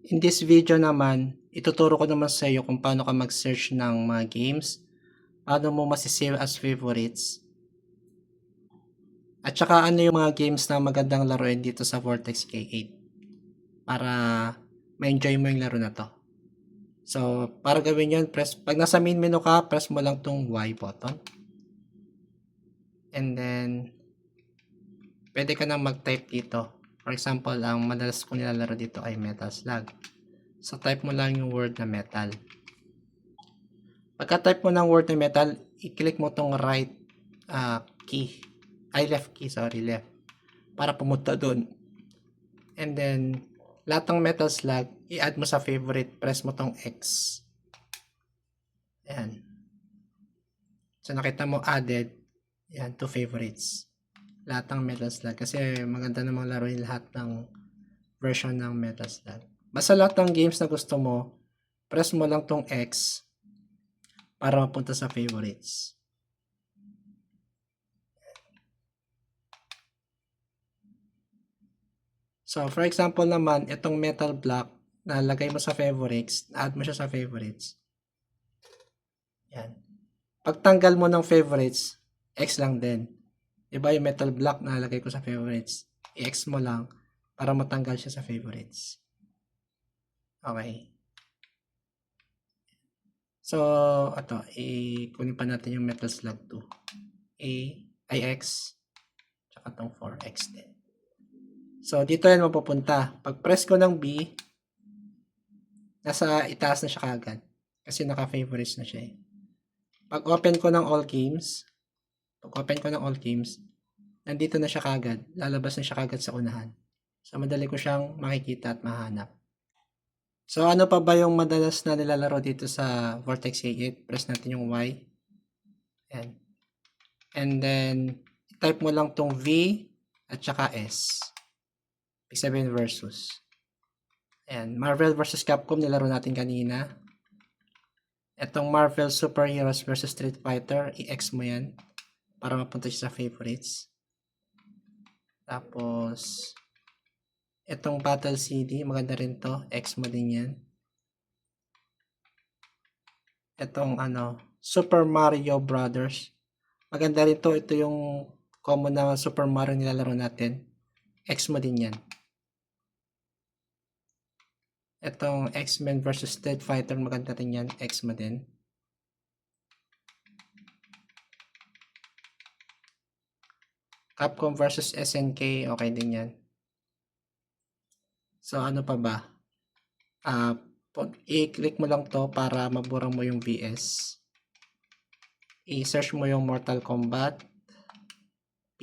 In this video naman, ituturo ko naman sa iyo kung paano ka mag-search ng mga games, paano mo masisave as favorites, at saka ano yung mga games na magandang laruin dito sa Vortex K8 para ma-enjoy mo yung laro na to. So, para gawin yun, pag nasa main menu ka, press mo lang tong Y button. And then, pwede ka nang mag-type dito. For example, ang madalas ko nilalaro dito ay Metal Slug. So, type mo lang yung word na metal. Pagka-type mo ng word na metal, i-click mo tong right key. Left key, left. Para pumunta doon. And then, lahat ng Metal Slug, i-add mo sa favorite. Press mo tong X. Ayan. So, nakita mo added. Ayan, to favorites. Lahat ng Metal Slug. Kasi maganda namang laruin lahat ng version ng Metal Slug. Basta lahat ng games na gusto mo, press mo lang tong X para mapunta sa favorites. So, for example naman, itong metal block, nalagay mo sa favorites, add mo siya sa favorites. Yan. Pagtanggal mo ng favorites, X lang din. Diba yung metal block na nalagay ko sa favorites? I-X mo lang para matanggal siya sa favorites. Okay. So, ito, kunin pa natin yung metal slug 2. X, tsaka itong 4X din. So, dito yan mapupunta. Pag press ko ng B, nasa itaas na siya kagad. Kasi naka-favorites na siya eh. Pag open ko ng all games, nandito na siya kagad. Lalabas na siya kagad sa unahan. So, madali ko siyang makikita at mahanap. So, ano pa ba yung madalas na nilalaro dito sa Vortex K8? Press natin yung Y. Ayan. And then, type mo lang tong V at saka S. Ibig sabihin versus. Ayan. Marvel vs. Capcom nilaro natin kanina. Itong Marvel Super Heroes vs. Street Fighter, i-X mo yan para mapunta siya sa favorites. Tapos, itong Battle CD, maganda rin to. X mo din yan. Itong Super Mario Brothers. Maganda rin to. Ito yung common na Super Mario nilalaro natin. X mo din yan. Itong X-Men vs. Street Fighter, maganda rin yan. X mo din. Capcom vs. SNK, okay din yan. So, ano pa ba? I-click mo lang to para mabura mo yung VS. I-search mo yung Mortal Kombat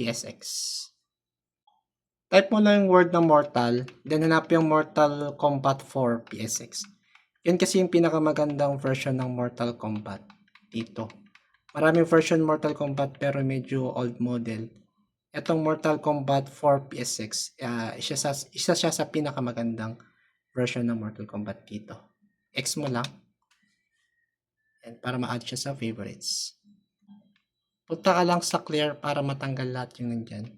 PSX. Type mo lang yung word ng Mortal, then hanap yung Mortal Kombat 4 PSX. Yun kasi yung pinakamagandang version ng Mortal Kombat dito. Maraming version Mortal Kombat pero medyo old model. Itong Mortal Kombat 4 PSX, isa siya sa pinakamagandang version ng Mortal Kombat dito. X mo lang. And para ma-add siya sa favorites. Punta ka lang sa clear para matanggal lahat yung nandyan.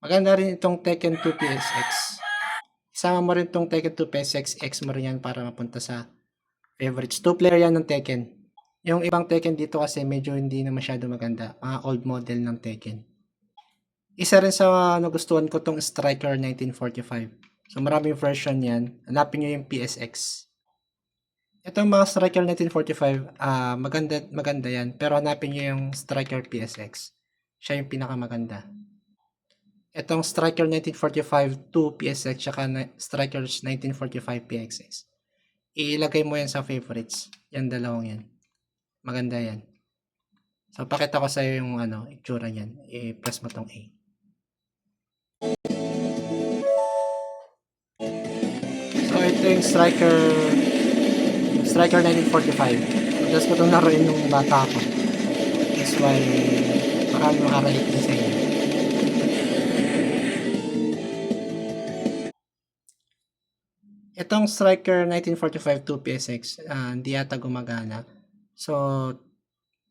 Maganda rin itong Tekken 2 PSX. Isama mo rin itong Tekken 2 PSX, X mo rin yan para mapunta sa favorites. 2-player yan ng Tekken. Yung ibang Tekken dito kasi medyo hindi na masyado maganda. Mga old model ng Tekken. Isa rin sa nagustuhan ko tong Striker 1945. So maraming version yan. Hanapin nyo yung PSX. Itong mga Striker 1945, maganda yan. Pero hanapin nyo yung Striker PSX. Siya yung pinakamaganda. Itong Striker 1945 2 PSX tsaka Strikers 1945 PXX. Ilagay mo yan sa favorites. Yan dalawang yan. Maganda yan. So, pakita ko sa iyo yung itsura niyan. I-press mo tong A. So, ito yung Striker 1945. Tapos ko itong naroon nung bata ko. That's why marami makarelate din sa inyo. Itong Striker 1945 2 PSX, hindi yata gumagana. So,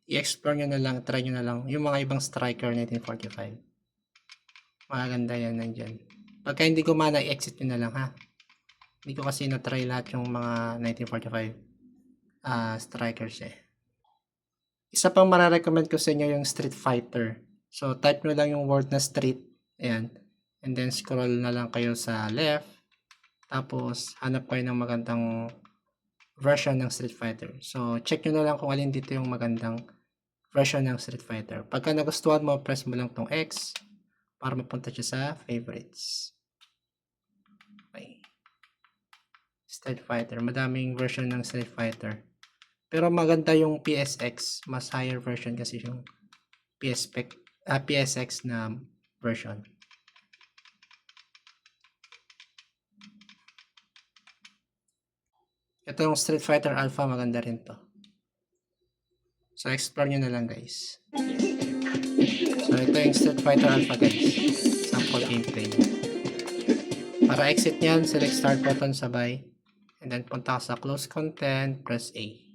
i-explore nyo na lang, try nyo na lang yung mga ibang Striker 1945. Maganda yan nandyan. Pagka hindi gumana, i-exit nyo na lang ha. Hindi ko kasi na-try lahat yung mga 1945 strikers eh. Isa pang mararecommend ko sa inyo yung Street Fighter. So, type nyo lang yung word na street. Ayan. And then, scroll na lang kayo sa left. Tapos, hanap kayo ng magandang version ng Street Fighter. So, check nyo na lang kung alin dito yung magandang version ng Street Fighter. Pagka nagustuhan mo, press mo lang tong X para mapunta siya sa favorites. Okay. Street Fighter. Madaming version ng Street Fighter. Pero maganda yung PSX. Mas higher version kasi yung PSX na version. Ito yung Street Fighter Alpha. Maganda rin to. So, explore nyo na lang guys. So, ito yung Street Fighter Alpha guys. Sample gameplay. Para exit nyan, select start button sabay. And then, punta ka sa close content, press A.